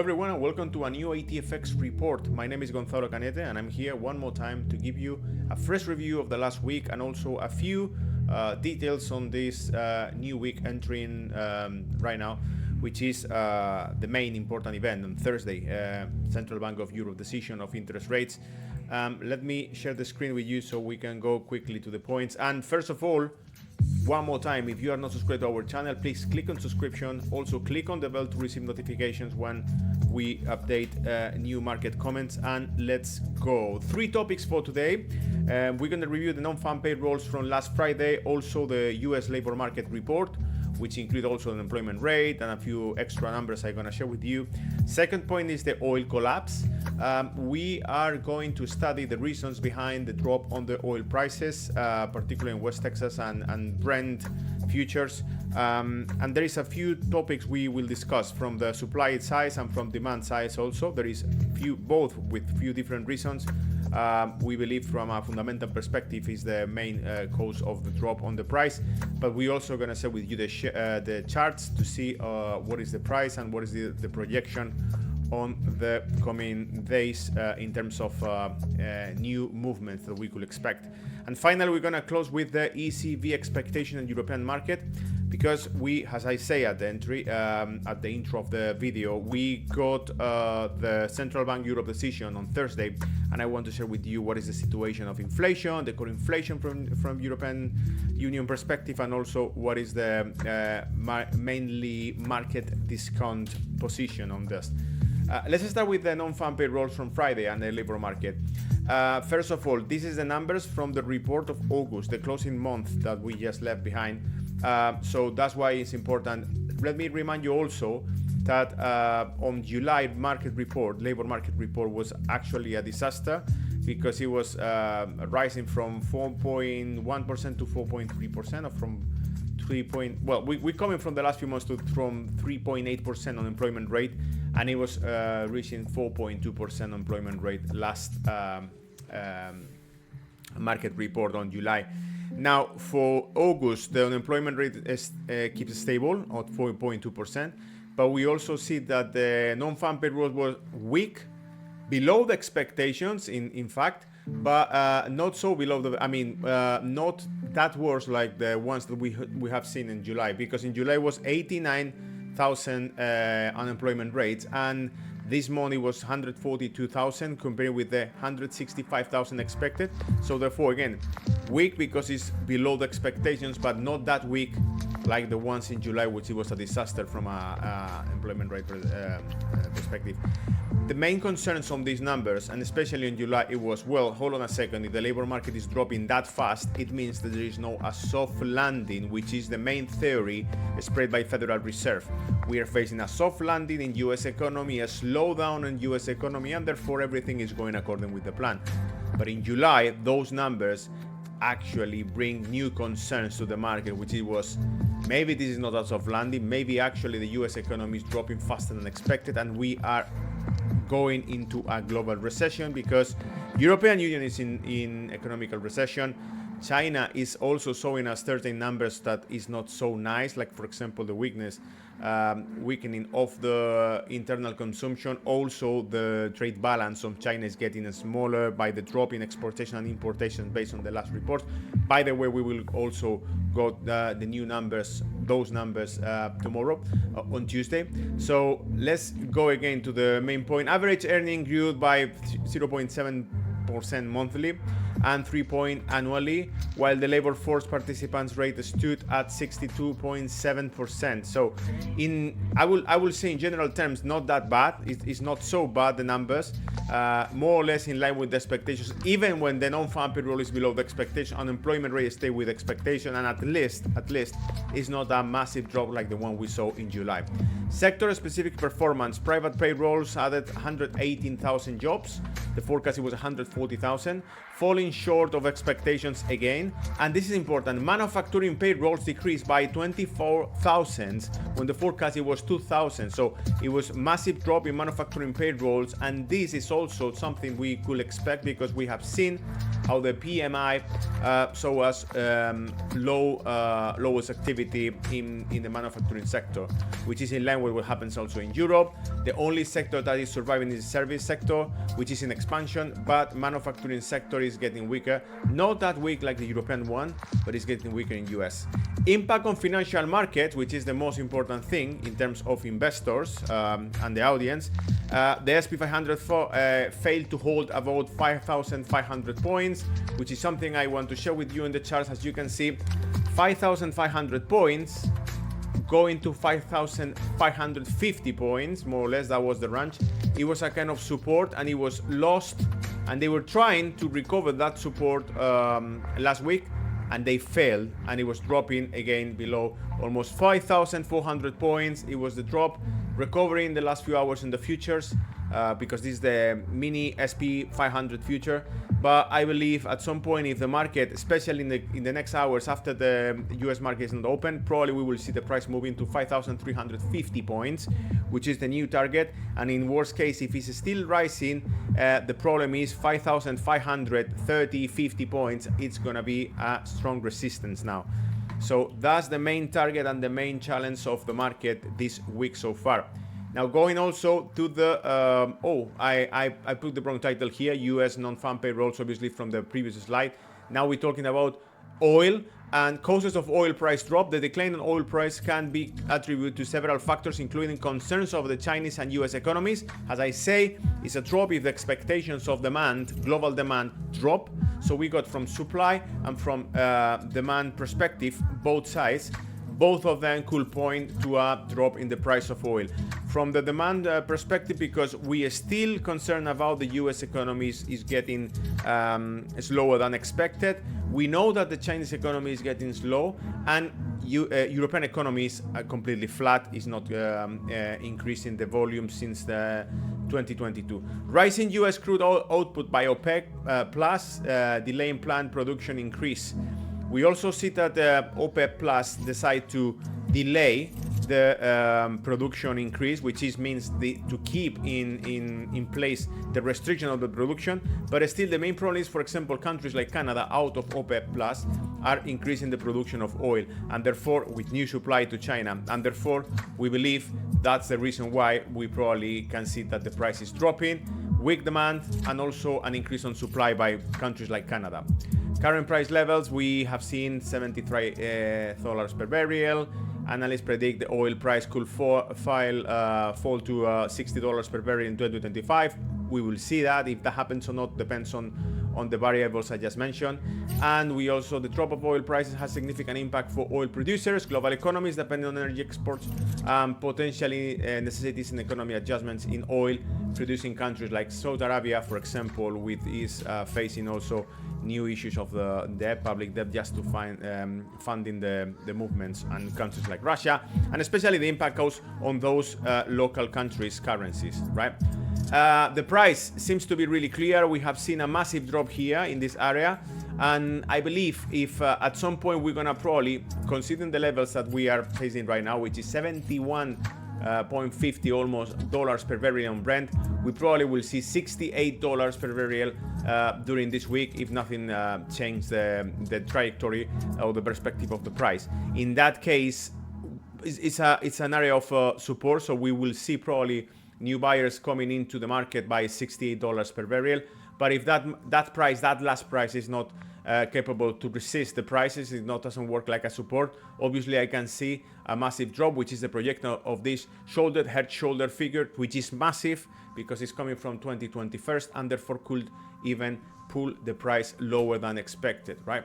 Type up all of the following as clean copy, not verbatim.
everyone and welcome to a new ATFX report. My name is Gonzalo Canete and I'm here one more time to give you a fresh review of the last week and also a few details on this new week entering right now, which is the main important event on Thursday, Central Bank of Europe decision of interest rates. Let me share the screen with you so we can go quickly to the points. And first of all, one more time, if you are not subscribed to our channel, please click on subscription. Also click on the bell to receive notifications when we update new market comments. And let's go. 3 topics for today. We're going to review the non-farm payrolls from last Friday, also the US labor market report, which include also the employment rate and a few extra numbers I'm going to share with you. Second point is the oil collapse. We are going to study the reasons behind the drop on the oil prices, particularly in West Texas and Brent futures. And there is a few topics we will discuss from the supply side and from demand side also. There is both with few different reasons. We believe from a fundamental perspective is the main cause of the drop on the price, but we also going to share with you the charts to see what is the price and what is the projection on the coming days in terms of new movements that we could expect. And finally, we're going to close with the ECB expectation in European market, because we, as I say at the entry, at the intro of the video, we got the Central Bank Europe decision on Thursday, and I want to share with you what is the situation of inflation, the core inflation from European Union perspective, and also what is the mainly market discount position on this. Let's start with the non-farm payrolls from Friday and the labor market. First of all, this is the numbers from the report of August, the closing month that we just left behind. So that's why it's important. Let me remind you also that on July market report, labor market report was actually a disaster, because it was rising from 4.1% to 4.3%, or from 3. Well, we're coming from the last few months from 3.8% unemployment rate, and it was reaching 4.2% unemployment rate last market report on July. Now for August, the unemployment rate keeps stable at 4.2%, but we also see that the non-farm payroll was weak, below the expectations in fact, but not so below the, not that worse like the ones that we have seen in July, because in July was 89,000 unemployment rates, and this month was 142,000 compared with the 165,000 expected. So therefore, again, weak because it's below the expectations, but not that weak like the ones in July, which it was a disaster from a employment rate perspective. The main concerns on these numbers, and especially in July, it was, well, hold on a second, if the labor market is dropping that fast, it means that there is a soft landing, which is the main theory spread by Federal Reserve. We are facing a soft landing in US economy, a slowdown in US economy, and therefore everything is going according with the plan. But in July, those numbers actually bring new concerns to the market, which it was, maybe this is not a soft landing, maybe actually the US economy is dropping faster than expected, and we are going into a global recession, because European Union is in economical recession. China is also showing us certain numbers that is not so nice, like for example the weakening of the internal consumption. Also the trade balance of China is getting smaller by the drop in exportation and importation based on the last report. By the way, we will also got the new numbers, those numbers tomorrow on Tuesday. So let's go again to the main point. Average earning grew by 0.7% monthly and 3% annually, while the labor force participants rate stood at 62.7%. So I will say in general terms, not that bad. It's not so bad, the numbers, more or less in line with the expectations. Even when the non-farm payroll is below the expectation, unemployment rate stay with expectation, and at least it's not a massive drop like the one we saw in July. Sector specific performance: private payrolls added 118,000 jobs. The forecast was 140,000. Falling falling short of expectations again, and this is important. Manufacturing payrolls decreased by 24,000 when the forecast it was 2,000, so it was massive drop in manufacturing payrolls, and this is also something we could expect because we have seen how the PMI saw us lowest activity in the manufacturing sector, which is in line with what happens also in Europe. The only sector that is surviving is the service sector, which is in expansion, but manufacturing sector is getting weaker. Not that weak like the European one, but it's getting weaker in US. Impact on financial markets, which is the most important thing in terms of investors and the audience. The SP 500 failed to hold about 5,500 points, which is something I want to share with you in the charts. As you can see, 5,500 points going to 5,550 points, more or less. That was the range. It was a kind of support, and it was lost, and they were trying to recover that support last week, and they failed, and it was dropping again below almost 5,400 points. It was the drop, recovering in the last few hours in the futures, because this is the mini SP 500 future. But I believe at some point, if the market, especially in the next hours after the US market is not open, probably we will see the price moving to 5,350 points, which is the new target. And in worst case, if it's still rising, the problem is 5,530, 50 points. It's gonna be a strong resistance now. So that's the main target and the main challenge of the market this week so far. Now going also to the, I put the wrong title here, US non-farm payrolls, obviously from the previous slide. Now we're talking about oil and causes of oil price drop. The decline in oil price can be attributed to several factors, including concerns of the Chinese and US economies. As I say, it's a drop if the expectations of demand, global demand, drop. So we got from supply and from demand perspective, both sides. Both of them could point to a drop in the price of oil. From the demand perspective, because we are still concerned about the US economy is getting slower than expected. We know that the Chinese economy is getting slow, and European economies are completely flat. Is not increasing the volume since the 2022. Rising US crude oil output by OPEC plus delaying planned production increase. We also see that OPEC Plus decide to delay the production increase, which means to keep in place the restriction of the production. But still, the main problem is, for example, countries like Canada out of OPEC Plus are increasing the production of oil, and therefore with new supply to China, and therefore we believe that's the reason why we probably can see that the price is dropping, weak demand, and also an increase on supply by countries like Canada. Current price levels, we have seen $73 per barrel. Analysts predict the oil price could fall to $60 per barrel in 2025. We will see that. If that happens or not depends on the variables I just mentioned. And we also, the drop of oil prices has significant impact for oil producers, global economies depending on energy exports, potentially necessities in economy adjustments in oil producing countries like Saudi Arabia, for example, with is facing also new issues of the debt, public debt, just to find funding the movements, and countries like Russia, and especially the impact goes on those local countries' currencies, right? The price seems to be really clear. We have seen a massive drop here in this area, and I believe if at some point we're gonna probably, considering the levels that we are facing right now, which is 71.50 almost dollars per barrel on Brent, we probably will see $68 per barrel during this week if nothing changes the trajectory or the perspective of the price. In that case, it's an area of support, so we will see probably new buyers coming into the market by $68 per barrel. But if that last price is not capable to resist the prices, it doesn't work like a support, obviously I can see a massive drop, which is the projection of this head shoulder figure, which is massive because it's coming from 2021 and therefore could even pull the price lower than expected, right?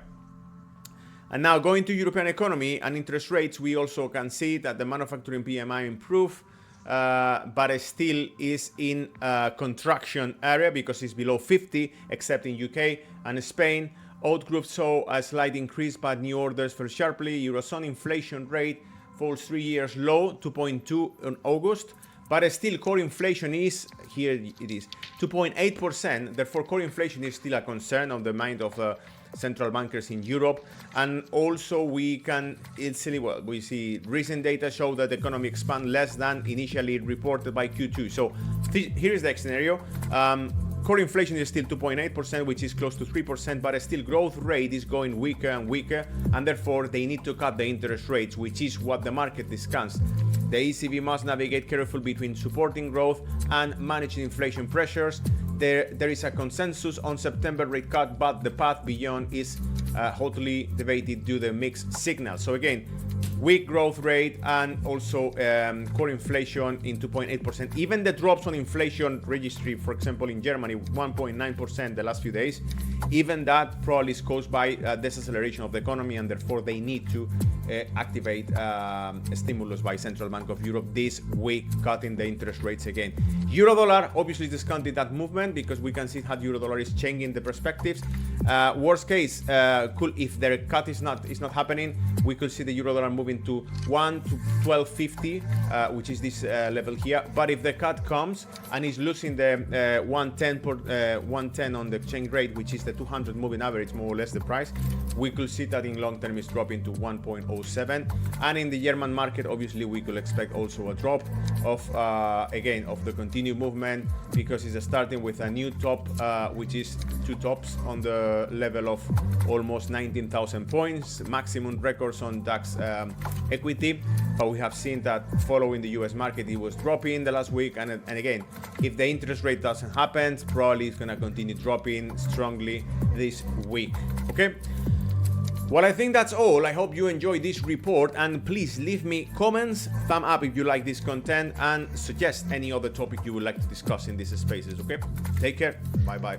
And now going to European economy and interest rates, we also can see that the manufacturing PMI improved, but it still is in a contraction area because it's below 50, except in UK and Spain. Outgroup saw a slight increase, but new orders fell sharply. Eurozone inflation rate falls 3 years low, 2.2 in August. but still core inflation is, here it is, 2.8%. Therefore, core inflation is still a concern on the mind of central bankers in Europe. And also we can easily, well, we see recent data show that the economy expand less than initially reported by Q2. So here is the scenario. Core inflation is still 2.8%, which is close to 3%, but still growth rate is going weaker and weaker, and therefore they need to cut the interest rates, which is what the market discussed. The ECB must navigate carefully between supporting growth and managing inflation pressures. There is a consensus on September rate cut, but the path beyond is hotly debated due to mixed signals. So again, weak growth rate and also core inflation in 2.8%. Even the drops on inflation registry, for example, in Germany, 1.9% the last few days, even that probably is caused by deceleration of the economy, and therefore they need to activate stimulus by Central Bank of Europe this week, cutting the interest rates again. Euro dollar obviously discounted that movement because we can see how euro dollar is changing the perspectives. Worst case, if the cut is not happening, we could see the euro dollar moving to 1 to 12.50, which is this level here. But if the cut comes and is losing the 110 on the exchange rate, which is the 200 moving average, more or less the price, we could see that in long term is dropping to 1.07. And in the German market, obviously we could expect also a drop of again of the continued movement, because it's starting with a new top, which is two tops on the level of almost 19,000 points, maximum records on DAX equity. But we have seen that following the US market, it was dropping the last week, and again, if the interest rate doesn't happen, probably it's gonna continue dropping strongly this week. Okay, well, I think that's all. I hope you enjoyed this report, and please leave me comments, thumb up if you like this content, and suggest any other topic you would like to discuss in these spaces. Okay, take care, bye bye.